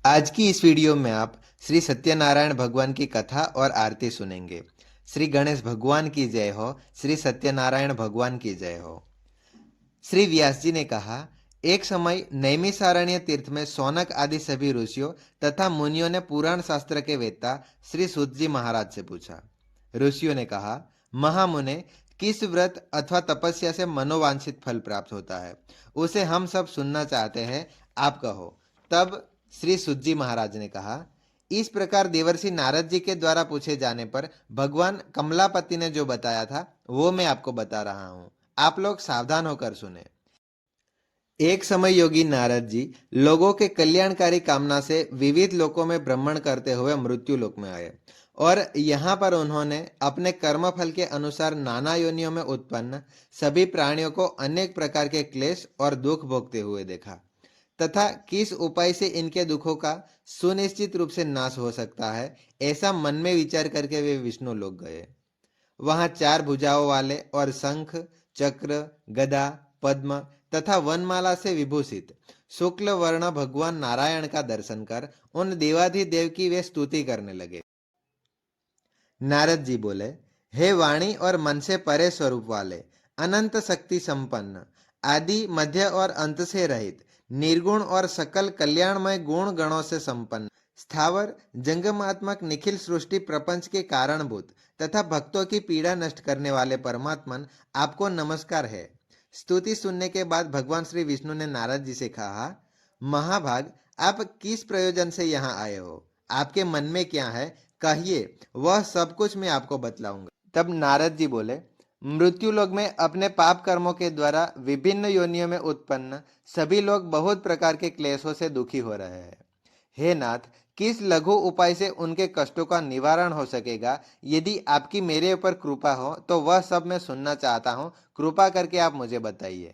आज की इस वीडियो में आप श्री सत्यनारायण भगवान की कथा और आरती सुनेंगे। श्री गणेश भगवान की जय हो, श्री सत्यनारायण भगवान की जय हो। श्री व्यास जी ने कहा, एक समय नैमिषारण्य तीर्थ में सौनक आदि सभी ऋषियों तथा मुनियों ने पुराण शास्त्र के वेत्ता श्री सूत जी महाराज से पूछा। ऋषियों ने कहा, महामुने, किस व्रत अथवा तपस्या से मनोवांछित फल प्राप्त होता है, उसे हम सब सुनना चाहते हैं, आप कहो। तब श्री सूत जी महाराज ने कहा, इस प्रकार देवर्षि नारद जी के द्वारा पूछे जाने पर भगवान कमलापति ने जो बताया था वो मैं आपको बता रहा हूँ। आप लोग सावधान होकर सुने। एक समय योगी नारद जी लोगों के कल्याणकारी कामना से विविध लोकों में भ्रमण करते हुए मृत्यु लोक में आए और यहाँ पर उन्होंने अपने कर्म फल के अनुसार नाना योनियों में उत्पन्न सभी प्राणियों को अनेक प्रकार के क्लेश और दुख भोगते हुए देखा तथा किस उपाय से इनके दुखों का सुनिश्चित रूप से नाश हो सकता है, ऐसा मन में विचार करके वे विष्णु लोक गए। वहां चार भुजाओं वाले और शंख, चक्र, गदा, पद्म तथा वनमाला से विभूषित शुक्ल वर्ण भगवान नारायण का दर्शन कर उन देवाधिदेव की वे स्तुति करने लगे। नारद जी बोले, हे वाणी और मन से परे स्वरूप वाले, अनंत शक्ति संपन्न, आदि मध्य और अंत से रहित, निर्गुण और सकल कल्याणमय गुण गणों से संपन्न, स्थावर जंगमात्मक निखिल सृष्टि प्रपंच के कारणभूत तथा भक्तों की पीड़ा नष्ट करने वाले परमात्मन, आपको नमस्कार है। स्तुति सुनने के बाद भगवान श्री विष्णु ने नारद जी से कहा, महाभाग, आप किस प्रयोजन से यहाँ आए हो, आपके मन में क्या है, कहिए, वह सब कुछ मैं आपको बतलाऊंगा। तब नारद जी बोले, मृत्यु लोक में अपने पाप कर्मों के द्वारा विभिन्न योनियों में उत्पन्न सभी लोग बहुत प्रकार के क्लेशों से दुखी हो रहे हैं। हे नाथ, किस लघु उपाय से उनके कष्टों का निवारण हो सकेगा? यदि आपकी मेरे ऊपर कृपा हो तो वह सब मैं सुनना चाहता हूँ, कृपा करके आप मुझे बताइए।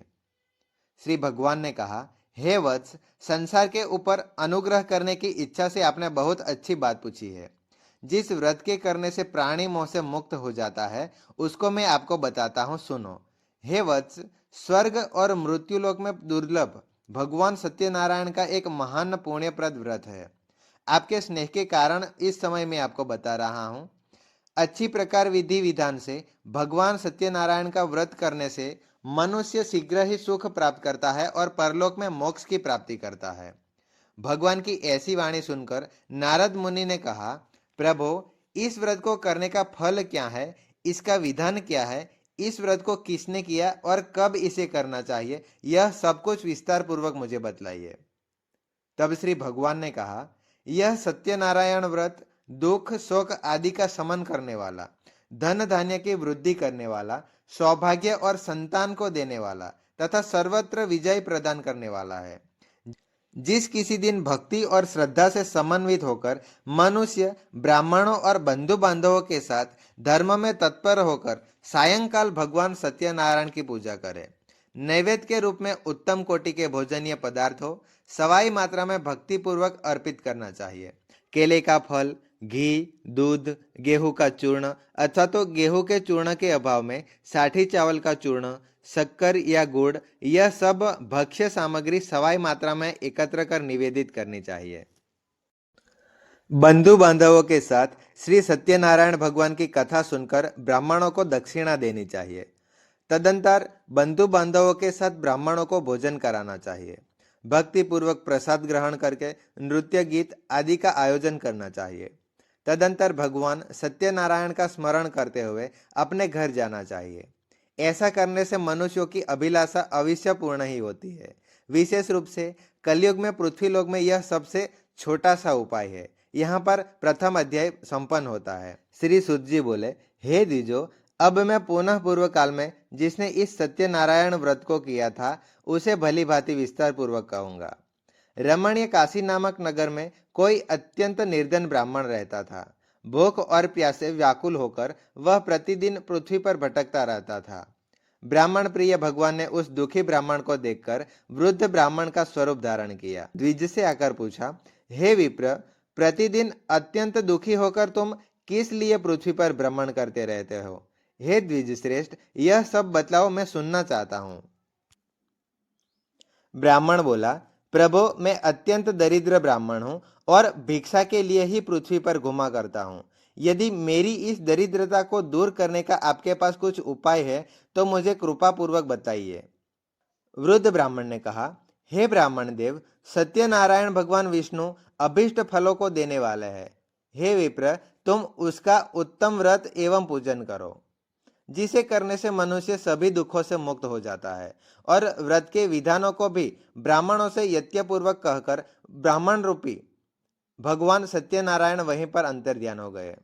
श्री भगवान ने कहा, हे वत्स, संसार के ऊपर अनुग्रह करने की इच्छा से आपने बहुत अच्छी बात पूछी है। जिस व्रत के करने से प्राणी मोह से मुक्त हो जाता है उसको मैं आपको बताता हूँ, सुनो। हे वत्स, स्वर्ग और मृत्यु लोक में दुर्लभ भगवान सत्यनारायण का एक महान पुण्यप्रद व्रत है। आपके स्नेह के कारण इस समय मैं आपको बता रहा हूँ। अच्छी प्रकार विधि विधान से भगवान सत्यनारायण का व्रत करने से मनुष्य शीघ्र ही सुख प्राप्त करता है और परलोक में मोक्ष की प्राप्ति करता है। भगवान की ऐसी वाणी सुनकर नारद मुनि ने कहा, प्रभु, इस व्रत को करने का फल क्या है, इसका विधान क्या है, इस व्रत को किसने किया और कब इसे करना चाहिए, यह सब कुछ विस्तार पूर्वक मुझे बतलाइए। तब श्री भगवान ने कहा, यह सत्यनारायण व्रत दुख शोक आदि का शमन करने वाला, धन धान्य की वृद्धि करने वाला, सौभाग्य और संतान को देने वाला तथा सर्वत्र विजय प्रदान करने वाला है। जिस किसी दिन भक्ति और श्रद्धा से समन्वित होकर मनुष्य ब्राह्मणों और बंधु बांधवों के साथ धर्म में तत्पर होकर सायंकाल भगवान सत्यनारायण की पूजा करे, नैवेद्य के रूप में उत्तम कोटि के भोजनीय पदार्थों सवाई मात्रा में भक्ति पूर्वक अर्पित करना चाहिए। केले का फल, घी, दूध, गेहूं का चूर्ण अथवा तो गेहूं के चूर्ण के अभाव में साठी चावल का चूर्ण, शक्कर या गुड़, यह सब भक्ष्य सामग्री सवाई मात्रा में एकत्र कर निवेदित करनी चाहिए। बंधु बांधवों के साथ श्री सत्यनारायण भगवान की कथा सुनकर ब्राह्मणों को दक्षिणा देनी चाहिए। तदंतर बंधु बांधवों के साथ ब्राह्मणों को भोजन कराना चाहिए। भक्ति पूर्वक प्रसाद ग्रहण करके नृत्य गीत आदि का आयोजन करना चाहिए। तदंतर भगवान सत्यनारायण का स्मरण करते हुए अपने घर जाना चाहिए। ऐसा करने से मनुष्यों की अभिलाषा अवश्य पूर्ण ही होती है। विशेष रूप से कलयुग में पृथ्वी लोक में यह सबसे छोटा सा उपाय है। यहाँ पर प्रथम अध्याय संपन्न होता है। श्री सूत जी बोले, हे द्विजो, अब मैं पुनः पूर्व काल में जिसने इस सत्यनारायण व्रत को किया था उसे भली भांति विस्तार पूर्वक कहूंगा। रमणीय काशी नामक नगर में कोई अत्यंत निर्धन ब्राह्मण रहता था। भूख और प्यास से व्याकुल होकर वह प्रतिदिन पृथ्वी पर भटकता रहता था। ब्राह्मण प्रिय भगवान ने उस दुखी ब्राह्मण को देखकर वृद्ध ब्राह्मण का स्वरूप धारण किया। द्विज से आकर पूछा, हे विप्र, प्रतिदिन अत्यंत दुखी होकर तुम किस लिए पृथ्वी पर भ्रमण करते रहते हो? हे द्विज श्रेष्ठ, यह सब बतलाओ, मैं सुनना चाहता हूं। ब्राह्मण बोला, प्रभु, मैं अत्यंत दरिद्र ब्राह्मण हूँ और भिक्षा के लिए ही पृथ्वी पर घुमा करता हूँ। यदि मेरी इस दरिद्रता को दूर करने का आपके पास कुछ उपाय है तो मुझे कृपा पूर्वक बताइए। वृद्ध ब्राह्मण ने कहा, हे ब्राह्मण देव, सत्यनारायण भगवान विष्णु अभिष्ट फलों को देने वाले हैं। हे विप्र, तुम उसका उत्तम व्रत एवं पूजन करो, जिसे करने से मनुष्य सभी दुखों से मुक्त हो जाता है। और व्रत के विधानों को भी ब्राह्मणों से यज्ञपूर्वक कहकर ब्राह्मण रूपी भगवान सत्यनारायण वहीं पर अंतर्ध्यान हो गए।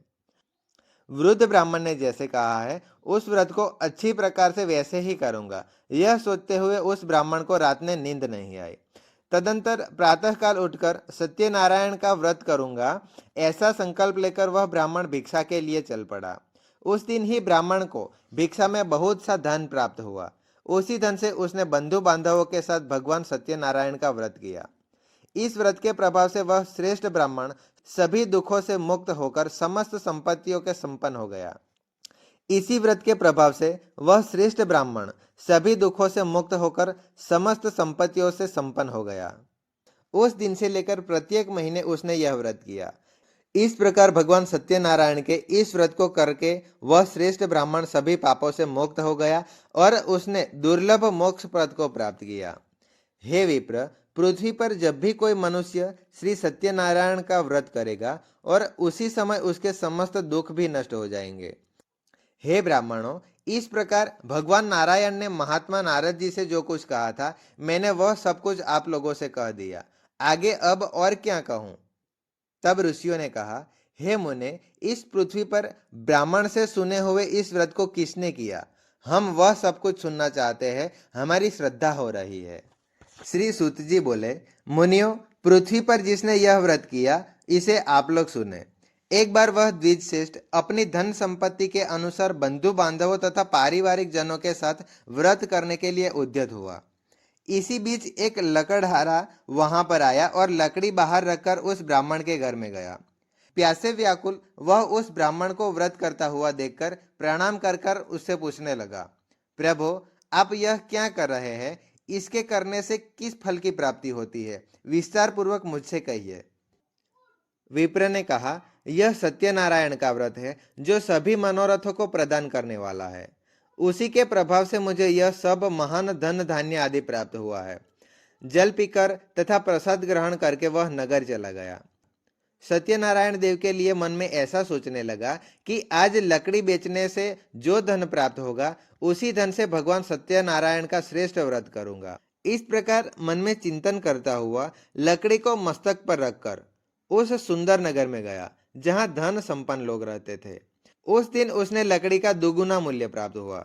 वृद्ध ब्राह्मण ने जैसे कहा है, उस व्रत को अच्छी प्रकार से वैसे ही करूंगा, यह सोचते हुए उस ब्राह्मण को रात में नींद नहीं आई। तदंतर प्रातःकाल उठकर सत्यनारायण का व्रत करूंगा, ऐसा संकल्प लेकर वह ब्राह्मण भिक्षा के लिए चल पड़ा। उस दिन ही ब्राह्मण को भिक्षा में बहुत सा धन प्राप्त हुआ। उसी धन से उसने बंधु बांधवों के साथ भगवान सत्यनारायण का व्रत किया। इस व्रत के प्रभाव से वह श्रेष्ठ ब्राह्मण सभी दुखों से मुक्त होकर समस्त संपत्तियों के संपन्न हो गया। इसी व्रत के प्रभाव से वह श्रेष्ठ ब्राह्मण सभी दुखों से मुक्त होकर समस्त संपत्तियों से संपन्न हो गया। उस दिन से लेकर प्रत्येक महीने उसने यह व्रत किया। इस प्रकार भगवान सत्यनारायण के इस व्रत को करके वह श्रेष्ठ ब्राह्मण सभी पापों से मुक्त हो गया और उसने दुर्लभ मोक्ष पद को प्राप्त किया। हे विप्र, पृथ्वी पर जब भी कोई मनुष्य श्री सत्यनारायण का व्रत करेगा और उसी समय उसके समस्त दुख भी नष्ट हो जाएंगे। हे ब्राह्मणों, इस प्रकार भगवान नारायण ने महात्मा नारद जी से जो कुछ कहा था, मैंने वह सब कुछ आप लोगों से कह दिया। आगे अब और क्या कहूं? तब ऋषियों ने कहा, हे मुने, इस पृथ्वी पर ब्राह्मण से सुने हुए इस व्रत को किसने किया? हम वह सब कुछ सुनना चाहते हैं, हमारी श्रद्धा हो रही है। श्री सूत जी बोले, मुनियों, पृथ्वी पर जिसने यह व्रत किया, इसे आप लोग सुने। एक बार वह द्विज श्रेष्ठ अपनी धन संपत्ति के अनुसार बंधु बांधवों तथा पारिवारिक जनों के साथ व्रत करने के लिए उद्यत हुआ। इसी बीच एक लकड़हारा वहां पर आया और लकड़ी बाहर रखकर उस ब्राह्मण के घर में गया। प्यासे व्याकुल वह उस ब्राह्मण को व्रत करता हुआ देखकर प्रणाम कर कर उससे पूछने लगा, प्रभु, आप यह क्या कर रहे हैं? इसके करने से किस फल की प्राप्ति होती है? विस्तार पूर्वक मुझसे कहिए। विप्र ने कहा, यह सत्यनारायण का व्रत है जो सभी मनोरथों को प्रदान करने वाला है। उसी के प्रभाव से मुझे यह सब महान धन धान्य आदि प्राप्त हुआ है। जल पीकर तथा प्रसाद ग्रहण करके वह नगर चला गया। सत्यनारायण देव के लिए मन में ऐसा सोचने लगा कि आज लकड़ी बेचने से जो धन प्राप्त होगा, उसी धन से भगवान सत्यनारायण का श्रेष्ठ व्रत करूंगा। इस प्रकार मन में चिंतन करता हुआ लकड़ी को मस्तक पर रखकर उस सुंदर नगर में गया जहां धन संपन्न लोग रहते थे। उस दिन उसने लकड़ी का दुगुना मूल्य प्राप्त हुआ।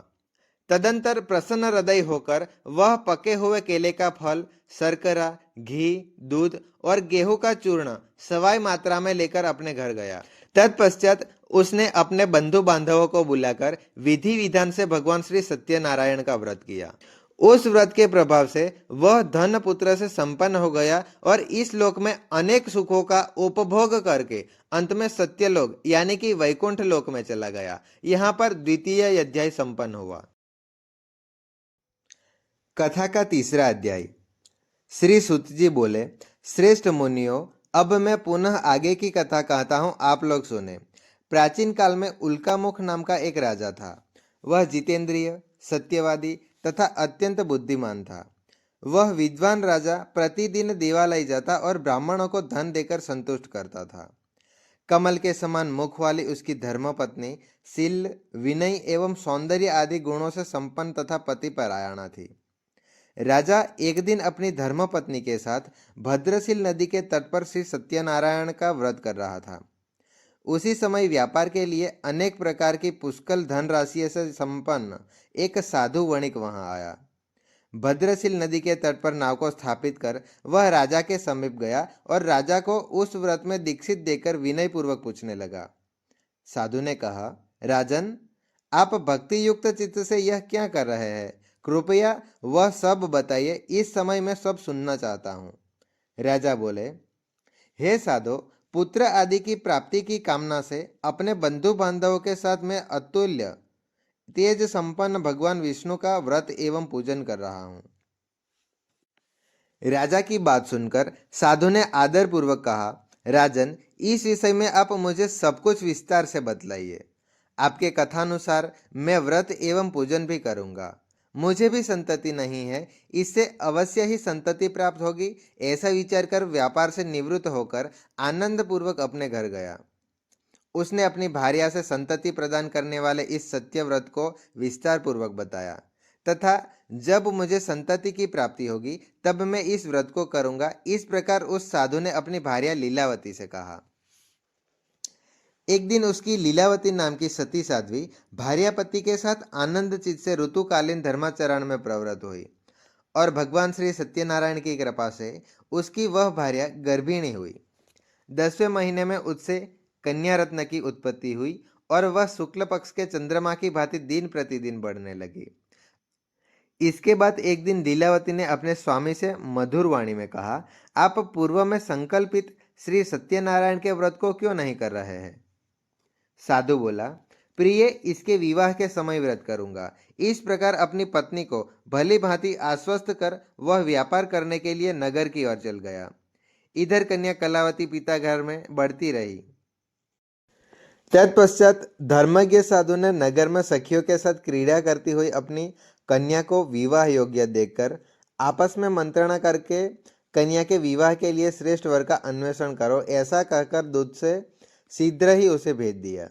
तदंतर प्रसन्न हृदय होकर वह पके हुए केले का फल, शर्करा, घी, दूध और गेहूं का चूर्ण सवाई मात्रा में लेकर अपने घर गया। तत्पश्चात उसने अपने बंधु बांधवों को बुलाकर विधि विधान से भगवान श्री सत्यनारायण का व्रत किया। उस व्रत के प्रभाव से वह धन पुत्र से संपन्न हो गया और इस लोक में अनेक सुखों का उपभोग करके अंत में सत्यलोक यानी कि वैकुंठ लोक में चला गया। यहाँ पर द्वितीय अध्याय संपन्न हुआ। कथा का तीसरा अध्याय। श्री सुत जी बोले, श्रेष्ठ मुनियों, अब मैं पुनः आगे की कथा कहता हूं, आप लोग सुने। प्राचीन काल में उल्कामुख नाम का एक राजा था। वह जितेंद्रिय, सत्यवादी तथा अत्यंत बुद्धिमान था। वह विद्वान राजा प्रतिदिन देवालय जाता और ब्राह्मणों को धन देकर संतुष्ट करता था। कमल के समान मुख वाली उसकी धर्मपत्नी शील, विनय एवं सौंदर्य आदि गुणों से संपन्न तथा पतिपरायणा थी। राजा एक दिन अपनी धर्मपत्नी के साथ भद्रशील नदी के तट पर श्री सत्यनारायण का व्रत कर रहा था। उसी समय व्यापार के लिए अनेक प्रकार की पुष्कल धनराशि से संपन्न एक साधु वणिक वहां आया। भद्रशील नदी के तट पर नाव को स्थापित कर वह राजा के समीप गया और राजा को उस व्रत में दीक्षित देकर विनय पूर्वक पूछने लगा। साधु ने कहा, राजन, आप भक्ति युक्त चित्त से यह क्या कर रहे हैं? कृपया वह सब बताइए, इस समय मैं सब सुनना चाहता हूँ। राजा बोले, हे साधो, पुत्र आदि की प्राप्ति की कामना से अपने बंधु बांधवों के साथ मैं अतुल्य तेज संपन्न भगवान विष्णु का व्रत एवं पूजन कर रहा हूँ। राजा की बात सुनकर साधु ने आदर पूर्वक कहा, राजन, इस विषय में आप मुझे सब कुछ विस्तार से बतलाइए। आपके कथानुसार मैं व्रत एवं पूजन भी करूंगा। मुझे भी संतति नहीं है, इससे अवश्य ही संतति प्राप्त होगी, ऐसा विचार कर व्यापार से निवृत्त होकर आनंद पूर्वक अपने घर गया। उसने अपनी भार्या से संतति प्रदान करने वाले इस सत्य व्रत को विस्तार पूर्वक बताया तथा जब मुझे संतति की प्राप्ति होगी तब मैं इस व्रत को करूंगा। इस प्रकार उस साधु ने अपनी भार्या लीलावती से कहा। एक दिन उसकी लीलावती नाम की सती साध्वी भार्या पति के साथ आनंद चित्त से ऋतुकालीन धर्माचरण में प्रवृत्त हुई और भगवान श्री सत्यनारायण की कृपा से उसकी वह भार्या गर्भिणी हुई। 10वें महीने में उससे कन्या रत्न की उत्पत्ति हुई और वह शुक्ल पक्ष के चंद्रमा की भांति दिन प्रतिदिन बढ़ने लगी। इसके बाद एक दिन लीलावती ने अपने स्वामी से मधुर वाणी में कहा, आप पूर्व में संकल्पित श्री सत्यनारायण के व्रत को क्यों नहीं कर रहे हैं? साधु बोला, प्रिय, इसके विवाह के समय व्रत करूंगा। इस प्रकार अपनी पत्नी को भली भांति आश्वस्त कर वह व्यापार करने के लिए नगर की ओर चल गया। इधर कन्या कलावती पिता घर में बढ़ती रही। तत्पश्चात धर्मज्ञ साधु ने नगर में सखियों के साथ क्रीड़ा करती हुई अपनी कन्या को विवाह योग्य देखकर आपस में मंत्रणा करके कन्या के विवाह के लिए श्रेष्ठ वर का अन्वेषण करो, ऐसा कहकर दूत से शीघ्र ही उसे भेज दिया।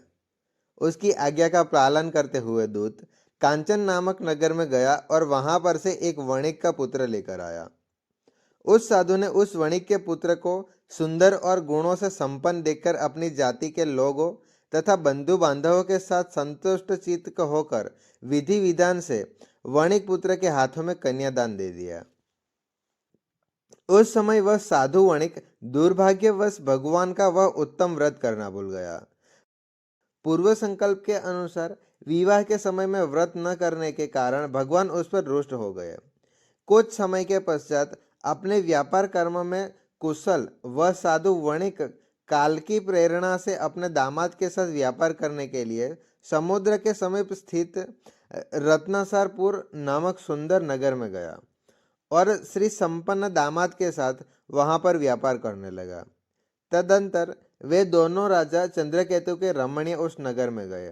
उसकी आज्ञा का पालन करते हुए दूत कांचन नामक नगर में गया और वहां पर से एक वणिक का पुत्र लेकर आया। उस साधु ने उस वणिक के पुत्र को सुंदर और गुणों से संपन्न देखकर अपनी जाति के लोगों तथा बंधु बांधवों के साथ संतुष्ट चित्त होकर विधि विधान से वणिक पुत्र के हाथों में कन्यादान दे दिया। उस समय वह साधु वणिक दुर्भाग्यवश भगवान का वह उत्तम व्रत करना भूल गया। पूर्व संकल्प के अनुसार विवाह के समय में व्रत न करने के कारण भगवान उस पर रुष्ट हो गए। कुछ समय के पश्चात अपने व्यापार कर्म में कुशल वह साधु वणिक काल की प्रेरणा से अपने दामाद के साथ व्यापार करने के लिए समुद्र के समीप स्थित रत्नासारपुर नामक सुंदर नगर में गया और श्री संपन्न दामाद के साथ वहां पर व्यापार करने लगा। तदंतर वे दोनों राजा चंद्रकेतु के रमणीय उस नगर में गए।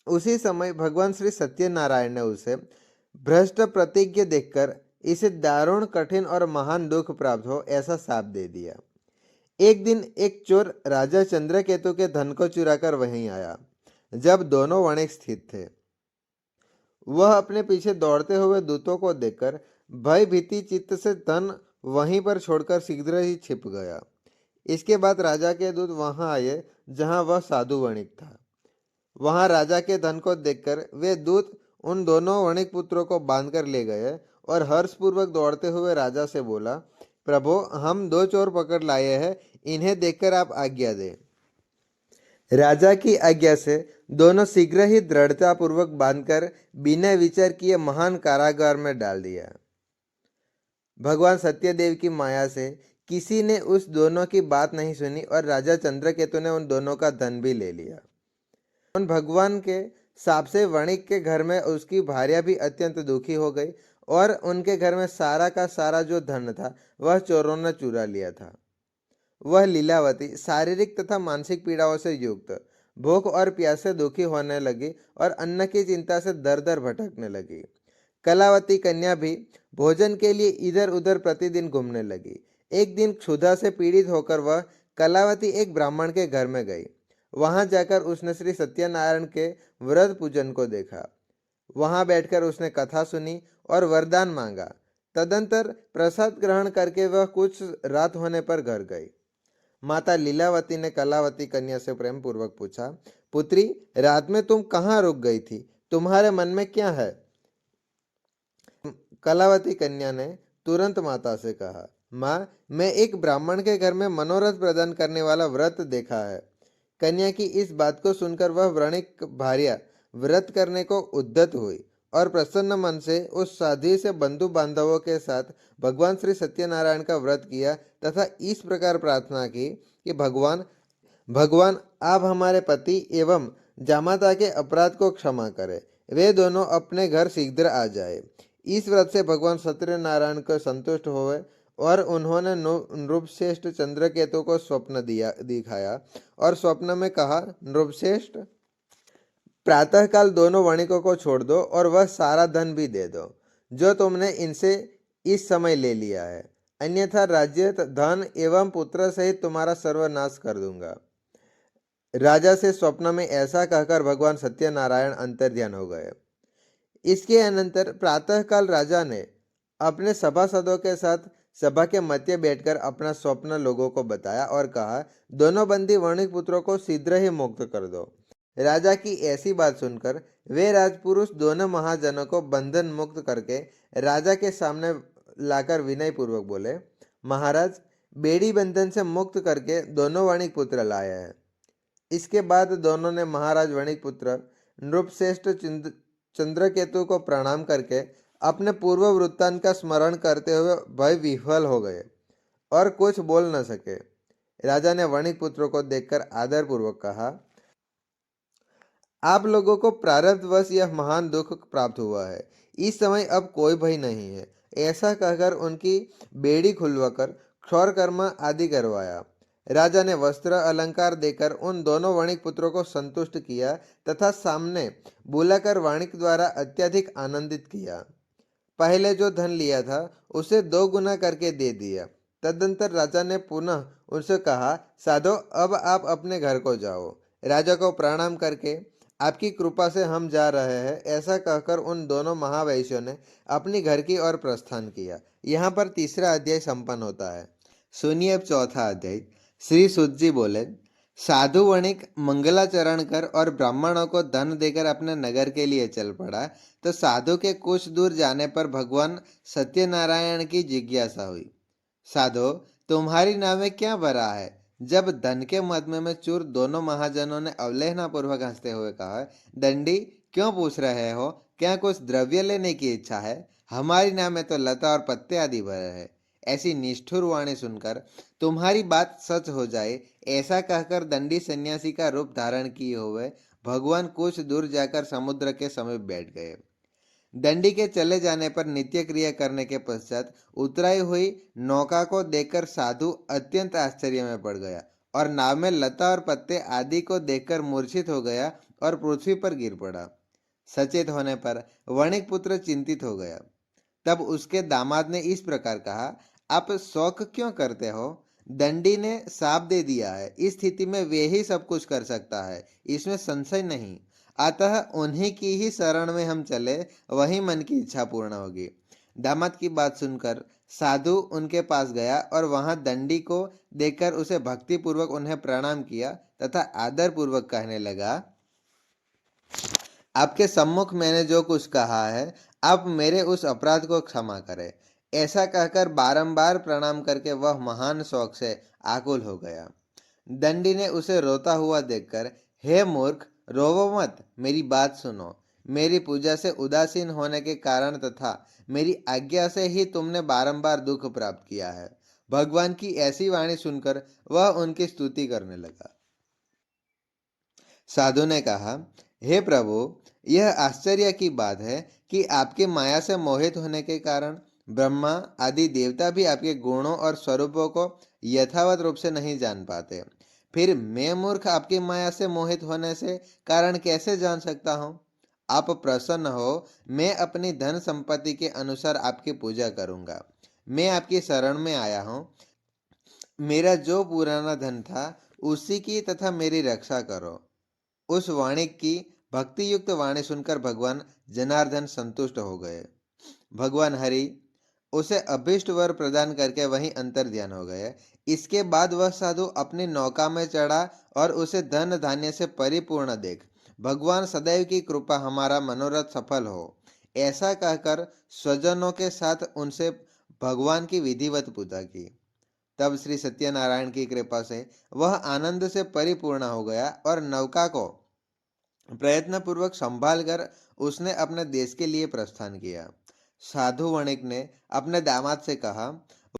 उसी समय भगवान श्री सत्यनारायण ने उसे भ्रष्ट प्रतिज्ञ देखकर इसे दारुण कठिन और महान दुख प्राप्त हो ऐसा शाप दे दिया। एक दिन एक चोर राजा चंद्रकेतु के धन को चुराकर वहीं आया। जब दोनों वणिक स्थित थे, वह अपने पीछे दौड़ते हुए दूतों को देखकर भय भीति चित्त से धन वहीं पर छोड़कर शीघ्र ही छिप गया। इसके बाद राजा के दूत वहां आए जहां वह साधु वणिक था। वहां राजा के धन को देखकर वे दूत उन दोनों वणिक पुत्रों को बांधकर ले गए और हर्षपूर्वक दौड़ते हुए राजा से बोला, प्रभु, हम 2 चोर पकड़ लाए हैं, इन्हें देखकर आप आज्ञा दें। राजा की आज्ञा से दोनों शीघ्र ही दृढ़ता पूर्वक बांधकर बिना विचार किए महान कारागार में डाल दिया। भगवान सत्यदेव की माया से किसी ने उस दोनों की बात नहीं सुनी और राजा चंद्रकेतु ने उन दोनों का धन भी ले लिया। उन भगवान के शाप से वणिक के घर में उसकी भार्या भी अत्यंत दुखी हो गई और उनके घर में सारा का सारा जो धन था वह चोरों ने चुरा लिया था। वह लीलावती शारीरिक तथा मानसिक पीड़ाओं से युक्त भूख और प्यास से दुखी होने लगी और अन्न की चिंता से दर दर भटकने लगी। कलावती कन्या भी भोजन के लिए इधर उधर प्रतिदिन घूमने लगी। एक दिन क्षुधा से पीड़ित होकर वह कलावती एक ब्राह्मण के घर में गई। वहां जाकर उसने श्री सत्यनारायण के व्रत पूजन को देखा। वहां बैठकर उसने कथा सुनी और वरदान मांगा। तदंतर प्रसाद ग्रहण करके वह कुछ रात होने पर घर गई। माता लीलावती ने कलावती कन्या से प्रेम पूर्वक पूछा, पुत्री, रात में तुम कहाँ रुक गई थी? तुम्हारे मन में क्या है? कलावती कन्या ने तुरंत माता से कहा, माँ, मैं एक ब्राह्मण के घर में मनोरथ प्रदान करने वाला व्रत देखा है। कन्या की इस बात को सुनकर वह वणिक भार्या व्रत करने को उद्यत हुई और प्रसन्न मन से उस साध्वी से बंधु बांधवों के साथ भगवान श्री सत्यनारायण का व्रत किया तथा इस प्रकार प्रार्थना की कि भगवान आप हमारे पति एवं जामाता के अपराध को क्षमा करें। वे दोनों अपने घर शीघ्र आ जाए। इस व्रत से भगवान सत्यनारायण को संतुष्ट हुए और उन्होंने नृपश्रेष्ठ चंद्रकेतु को स्वप्न दिखाया और स्वप्न में कहा, नृपश्रेष्ठ, प्रातःकाल दोनों वणिकों को छोड़ दो और वह सारा धन भी दे दो जो तुमने इनसे इस समय ले लिया है, अन्यथा राज्य, धन एवं पुत्र सहित तुम्हारा सर्वनाश कर दूंगा। राजा से स्वप्न में ऐसा कहकर भगवान सत्यनारायण अंतर्ध्यान हो गए। इसके अनंतर प्रातःकाल राजा ने अपने सभासदों के साथ सभा के मध्य बैठकर अपना स्वप्न लोगों को बताया और कहा, दोनों बंदी वणिक पुत्रों को शीघ्र ही मुक्त कर दो। राजा की ऐसी बात सुनकर वे राजपुरुष दोनों महाजनों को बंधन मुक्त करके राजा के सामने लाकर विनय पूर्वक बोले, महाराज, बेड़ी बंधन से मुक्त करके दोनों वणिक पुत्र लाए हैं। इसके बाद दोनों ने महाराज वणिक पुत्र नृपश्रेष्ठ चंद्रकेतु को प्रणाम करके अपने पूर्व वृत्तांत का स्मरण करते हुए भय विह्वल हो गए और कुछ बोल न सके। राजा ने वणिक पुत्रों को देखकर आदर पूर्वक कहा, आप लोगों को प्रारब्धवश यह महान दुख प्राप्त हुआ है, इस समय अब कोई भय नहीं है। ऐसा कहकर उनकी बेड़ी खुलवाकर क्षौर कर्म आदि करवाया। राजा ने वस्त्र अलंकार देकर उन दोनों वणिक पुत्रों को संतुष्ट किया तथा सामने बुलाकर वणिक द्वारा अत्यधिक आनंदित किया। पहले जो धन लिया था उसे 2 गुना करके दे दिया। तदंतर राजा ने पुनः उनसे कहा, साधो, अब आप अपने घर को जाओ। राजा को प्रणाम करके, आपकी कृपा से हम जा रहे हैं, ऐसा कहकर उन दोनों महावैश्यों ने अपनी घर की ओर प्रस्थान किया। यहाँ पर तीसरा अध्याय संपन्न होता है। सुनिए अब चौथा अध्याय। श्री सुत जी बोले, साधु वणिक मंगलाचरण कर और ब्राह्मणों को धन देकर अपने नगर के लिए चल पड़ा। तो साधु के कुछ दूर जाने पर भगवान सत्यनारायण की जिज्ञासा हुई, साधो, तुम्हारी नाव में क्या भरा है? जब धन के मध्य में चूर दोनों महाजनों ने अवलेहना पूर्वक हंसते हुए कहा, दंडी, क्यों पूछ रहे हो? क्या कुछ द्रव्य लेने की इच्छा है? हमारी नाव में तो लता और पत्ते आदि भरे हैं। ऐसी निष्ठुर वाणी सुनकर तुम्हारी बात सच हो जाए, ऐसा कहकर दंडी सन्यासी का रूप धारण किए हुए भगवान कुछ दूर जाकर समुद्र के समीप बैठ गए। दंडी के चले जाने पर नित्य क्रिया करने के पश्चात उतराई हुई नौका को देखकर साधु अत्यंत आश्चर्य में पड़ गया और नाव में लता और पत्ते आदि को देखकर मूर्छित हो गया और पृथ्वी पर गिर पड़ा। सचेत होने पर वणिक पुत्र चिंतित हो गया। तब उसके दामाद ने इस प्रकार कहा, आप शौक क्यों करते हो? दंडी ने साप दे दिया है, इस स्थिति में वे ही सब कुछ कर सकता है, इसमें संशय नहीं। अतः उन्हीं की ही शरण में हम चले, वही मन की इच्छा पूर्ण होगी। दामाद की बात सुनकर साधु उनके पास गया और वहां दंडी को देखकर उसे भक्ति पूर्वक उन्हें प्रणाम किया तथा आदर पूर्वक कहने लगा, आपके सम्मुख मैंने जो कुछ कहा है, आप मेरे उस अपराध को क्षमा करें। ऐसा कहकर बारंबार प्रणाम करके वह महान शोक से आकुल हो गया। दंडी ने उसे रोता हुआ देखकर, हे मूर्ख, रोवो मत, मेरी बात सुनो। मेरी पूजा से उदासीन होने के कारण तथा मेरी आज्ञा से ही तुमने बारंबार दुख प्राप्त किया है। भगवान की ऐसी वाणी सुनकर वह उनकी स्तुति करने लगा। साधु ने कहा, हे प्रभु, यह आश्चर्य की बात है कि आपकी माया से मोहित होने के कारण ब्रह्मा आदि देवता भी आपके गुणों और स्वरूपों को यथावत रूप से नहीं जान पाते। फिर मैं मूर्ख आपकी माया से मोहित होने से कारण कैसे जान सकता हूँ? आप प्रसन्न हो, मैं अपनी धन संपत्ति के अनुसार आपकी पूजा करूंगा। मैं आपकी शरण में आया हूँ। मेरा जो पुराना धन था उसी की तथा मेरी रक्षा करो। उस वाणी की भक्ति युक्त वाणी सुनकर भगवान जनार्दन संतुष्ट हो गए। भगवान हरि उसे अभिष्ट वर प्रदान करके वहीं अंतर ध्यान हो गए। इसके बाद वह साधु अपनी नौका में चढ़ा और उसे धन धान्य से परिपूर्ण देख, भगवान सदैव की कृपा हमारा मनोरथ सफल हो, ऐसा कहकर स्वजनों के साथ उनसे भगवान की विधिवत पूजा की। तब श्री सत्यनारायण की कृपा से वह आनंद से परिपूर्ण हो गया और नौका को प्रयत्न पूर्वक संभाल कर उसने अपने देश के लिए प्रस्थान किया। साधु वणिक ने अपने दामाद से कहा,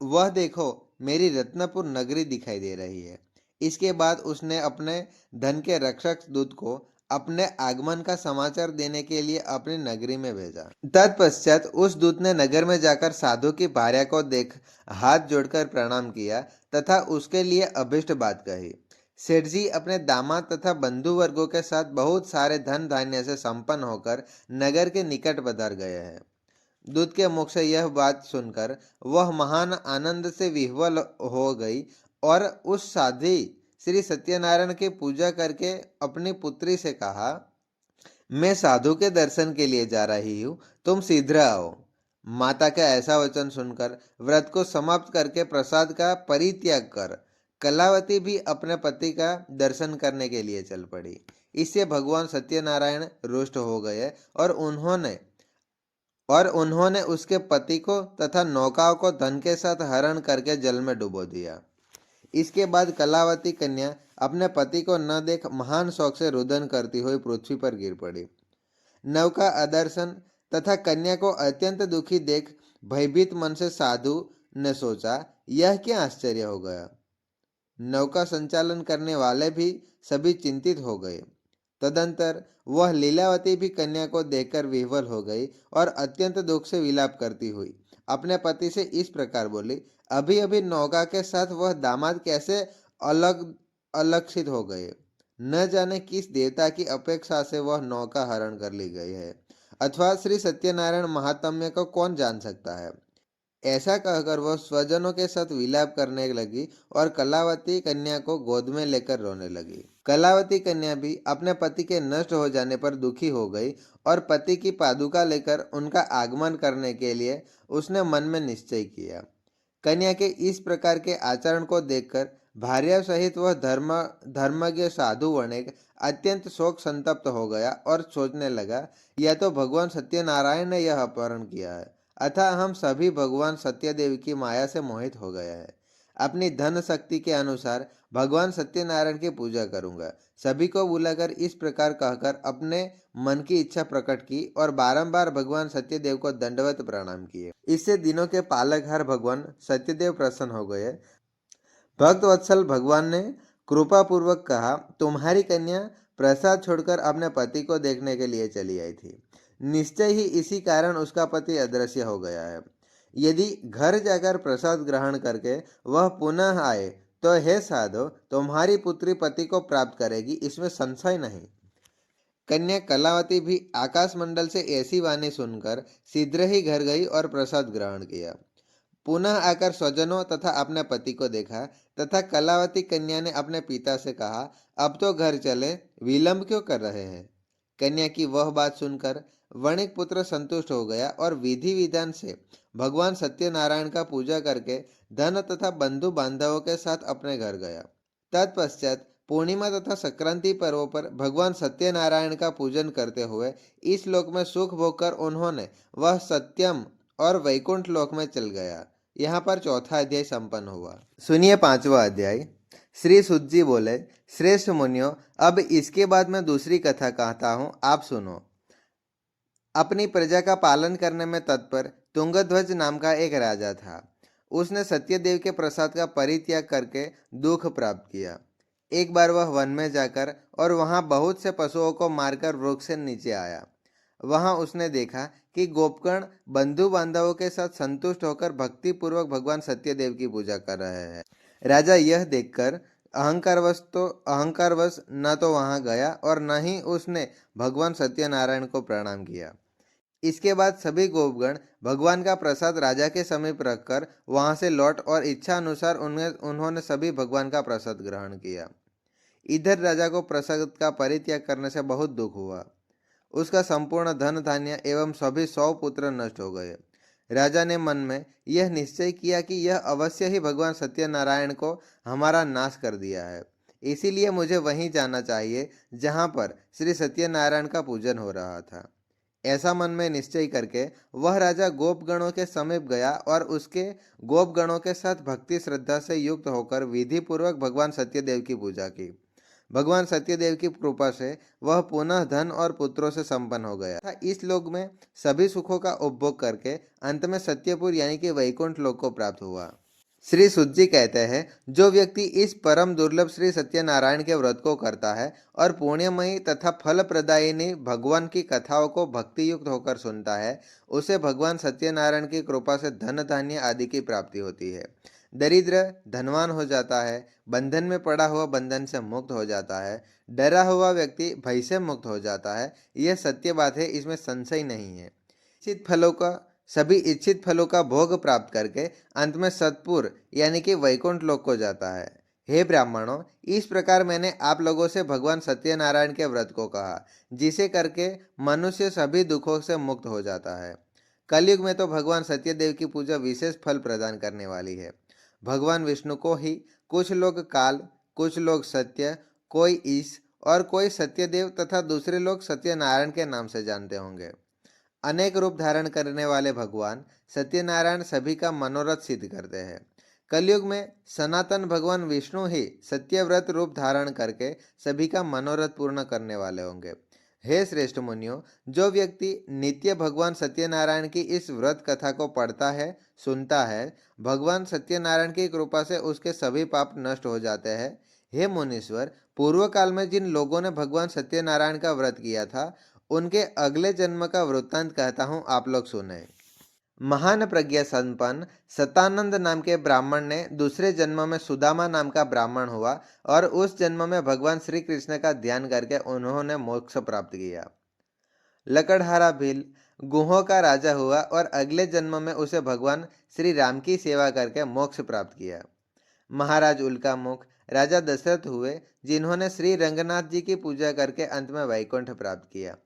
वह देखो, मेरी रत्नपुर नगरी दिखाई दे रही है। इसके बाद उसने अपने धन के रक्षक दूत को अपने आगमन का समाचार देने के लिए अपनी नगरी में भेजा। तत्पश्चात उस दूत ने नगर में जाकर साधु की भार्या को देख हाथ जोड़कर प्रणाम किया तथा उसके लिए अभीष्ट बात कही। सेठ जी अपने दामाद तथा बंधु वर्गों के साथ बहुत सारे धन धान्य से संपन्न होकर नगर के निकट पधार गए हैं। दूत के मुख से यह बात सुनकर वह महान आनंद से विह्वल हो गई और उस साध्वी श्री सत्यनारायण की पूजा करके अपनी पुत्री से कहा, मैं साधु के दर्शन के लिए जा रही हूँ, तुम शीघ्र आओ। माता का ऐसा वचन सुनकर व्रत को समाप्त करके प्रसाद का परित्याग कर कलावती भी अपने पति का दर्शन करने के लिए चल पड़ी। इससे भगवान सत्यनारायण रुष्ट हो गए और उन्होंने उसके पति को तथा नौकाओं को धन के साथ हरण करके जल में डुबो दिया। इसके बाद कलावती कन्या अपने पति को न देख महान शौक से रुदन करती हुई पृथ्वी पर गिर पड़ी। नौका अदर्शन तथा कन्या को अत्यंत दुखी देख भयभीत मन से साधु ने सोचा, यह क्या आश्चर्य हो गया। नौका संचालन करने वाले भी सभी चिंतित हो गए। तदंतर वह लीलावती भी कन्या को देखकर विह्वल हो गई और अत्यंत दुख से विलाप करती हुई अपने पति से इस प्रकार बोली, अभी अभी नौका के साथ वह दामाद कैसे अलक्षित हो गए। न जाने किस देवता की अपेक्षा से वह नौका हरण कर ली गई है, अथवा श्री सत्यनारायण महात्म्य को कौन जान सकता है। ऐसा कहकर वह स्वजनों के साथ विलाप करने लगी और कलावती कन्या को गोद में लेकर रोने लगी। कलावती कन्या भी अपने पति के नष्ट हो जाने पर दुखी हो गई और पति की पादुका लेकर उनका आगमन करने के लिए उसने मन में निश्चय किया। कन्या के इस प्रकार के आचरण को देखकर भार्या सहित वह धर्मज्ञ साधु वणिक अत्यंत शोक संतप्त हो गया और सोचने लगा, यह तो भगवान सत्यनारायण ने यह अपहरण किया है, अतः हम सभी भगवान सत्यदेव की माया से मोहित हो गए हैं। अपनी धन शक्ति के अनुसार भगवान सत्यनारायण की पूजा करूंगा। सभी को बुलाकर इस प्रकार कहकर अपने मन की इच्छा प्रकट की और बारंबार भगवान सत्यदेव को दंडवत प्रणाम किए। इससे दिनों के पालकहार भगवान सत्यदेव प्रसन्न हो गए। भक्त वत्सल भगवान ने कृपा पूर्वक कहा, तुम्हारी कन्या प्रसाद छोड़कर अपने पति को देखने के लिए चली आई थी। निश्चय ही इसी कारण उसका पति अदृश्य हो गया है। यदि घर जाकर प्रसाद ग्रहण करके वह पुनः आए तो हे साधो, तुम्हारी पुत्री पति को प्राप्त करेगी, इसमें संशय नहीं। कन्या कलावती भी आकाश मंडल से ऐसी वाणी सुनकर शीघ्र ही घर गई और प्रसाद ग्रहण किया। पुनः आकर स्वजनों तथा अपने पति को देखा तथा कलावती कन्या ने अपने पिता से कहा, अब तो घर चले, विलंब क्यों कर रहे हैं। कन्या की वह बात सुनकर वणिक पुत्र संतुष्ट हो गया और विधि विधान से भगवान सत्यनारायण का पूजा करके धन तथा बंधु बांधवों के साथ अपने घर गया। तत्पश्चात पूर्णिमा तथा संक्रांति पर्वों पर भगवान सत्यनारायण का पूजन करते हुए इस लोक में सुख भोगकर उन्होंने वह सत्यम और वैकुंठ लोक में चल गया। यहाँ पर चौथा अध्याय संपन्न हुआ। सुनिए पांचवा अध्याय। श्री सुत जी बोले, श्रेष्ठ मुनियों, अब इसके बाद मैं दूसरी कथा कहता हूँ, आप सुनो। अपनी प्रजा का पालन करने में तत्पर तुंगध्वज नाम का एक राजा था। उसने सत्यदेव के प्रसाद का परित्याग करके दुख प्राप्त किया। एक बार वह वन में जाकर और वहां बहुत से पशुओं को मारकर वृक्ष से नीचे आया। वहां उसने देखा कि गोपगण बंधु बांधवों के साथ संतुष्ट होकर भक्ति पूर्वक भगवान सत्यदेव की पूजा कर रहे हैं। राजा यह देखकर अहंकारवश न तो वहां गया और न ही उसने भगवान सत्यनारायण को प्रणाम किया। इसके बाद सभी गोपगण भगवान का प्रसाद राजा के समीप रखकर वहां से लौट और इच्छा अनुसार उन्होंने सभी भगवान का प्रसाद ग्रहण किया। इधर राजा को प्रसाद का परित्याग करने से बहुत दुख हुआ। उसका संपूर्ण धन धान्य एवं सभी 100 पुत्र नष्ट हो गए। राजा ने मन में यह निश्चय किया कि यह अवश्य ही भगवान सत्यनारायण को हमारा नाश कर दिया है, इसीलिए मुझे वहीं जाना चाहिए जहां पर श्री सत्यनारायण का पूजन हो रहा था। ऐसा मन में निश्चय करके वह राजा गोपगणों के समीप गया और उसके गोपगणों के साथ भक्ति श्रद्धा से युक्त होकर विधि पूर्वक भगवान सत्यदेव की पूजा की। भगवान सत्यदेव की कृपा से वह पुनः धन और पुत्रों से संपन्न हो गया था। इस लोक में सभी सुखों का उपभोग करके अंत में सत्यपुर यानी कि वैकुंठ लोक को प्राप्त हुआ। श्री सुत जी कहते हैं, जो व्यक्ति इस परम दुर्लभ श्री सत्यनारायण के व्रत को करता है और पुण्यमयी तथा फल प्रदायिनी भगवान की कथाओं को भक्ति युक्त होकर सुनता है, उसे भगवान सत्यनारायण की कृपा से धन धान्य आदि की प्राप्ति होती है। दरिद्र धनवान हो जाता है, बंधन में पड़ा हुआ बंधन से मुक्त हो जाता है, डरा हुआ व्यक्ति भय से मुक्त हो जाता है। यह सत्य बात है, इसमें संशय नहीं है। सभी इच्छित फलों का भोग प्राप्त करके अंत में सतपुर यानी कि वैकुंठ लोक को जाता है। हे ब्राह्मणों, इस प्रकार मैंने आप लोगों से भगवान सत्यनारायण के व्रत को कहा, जिसे करके मनुष्य सभी दुखों से मुक्त हो जाता है। कलयुग में तो भगवान सत्यदेव की पूजा विशेष फल प्रदान करने वाली है। भगवान विष्णु को ही कुछ लोग काल, कुछ लोग सत्य, कोई ईश और कोई सत्यदेव तथा दूसरे लोग सत्यनारायण के नाम से जानते होंगे। अनेक रूप धारण करने वाले भगवान सत्यनारायण सभी का मनोरथ सिद्ध करते हैं। कलयुग में सनातन भगवान विष्णु ही सत्यव्रत रूप धारण करके सभी का मनोरथ पूर्ण करने वाले होंगे। हे श्रेष्ठ मुनियों, जो व्यक्ति नित्य भगवान सत्यनारायण की इस व्रत कथा को पढ़ता है, सुनता है, भगवान सत्यनारायण की कृपा से उसके सभी पाप नष्ट हो जाते हैं। हे मुनीश्वर, पूर्व काल में जिन लोगों ने भगवान सत्यनारायण का व्रत किया था, उनके अगले जन्म का वृत्तांत कहता हूं, आप लोग सुने। महान प्रज्ञा संपन्न सतानंद नाम के ब्राह्मण ने दूसरे जन्म में सुदामा नाम का ब्राह्मण हुआ और उस जन्म में भगवान श्री कृष्ण का ध्यान करके उन्होंने मोक्ष प्राप्त किया। लकड़हारा भील गुहों का राजा हुआ और अगले जन्म में उसे भगवान श्री राम की सेवा करके मोक्ष प्राप्त किया। महाराज उल्कामुख राजा दशरथ हुए, जिन्होंने श्री रंगनाथ जी की पूजा करके अंत में वैकुंठ प्राप्त किया।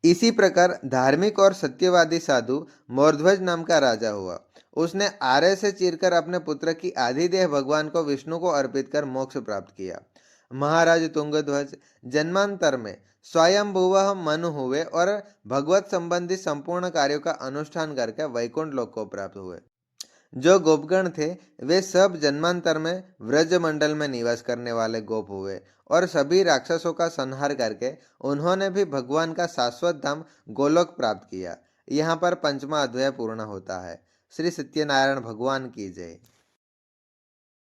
इसी प्रकार धार्मिक और सत्यवादी साधु मोरध्वज नाम का राजा हुआ। उसने आरे से चीरकर अपने पुत्र की आधी देह भगवान को विष्णु को अर्पित कर मोक्ष प्राप्त किया। महाराज तुंगध्वज जन्मांतर में स्वयंभुव मनु हुए और भगवत संबंधी संपूर्ण कार्यों का अनुष्ठान करके वैकुंठ लोक को प्राप्त हुए। जो गोपगण थे, वे सब जन्मांतर में व्रज मंडल में निवास करने वाले गोप हुए और सभी राक्षसों का संहार करके उन्होंने भी भगवान का शाश्वत धाम गोलोक प्राप्त किया। यहाँ पर 5वां अध्याय पूर्ण होता है। श्री सत्यनारायण भगवान की जय।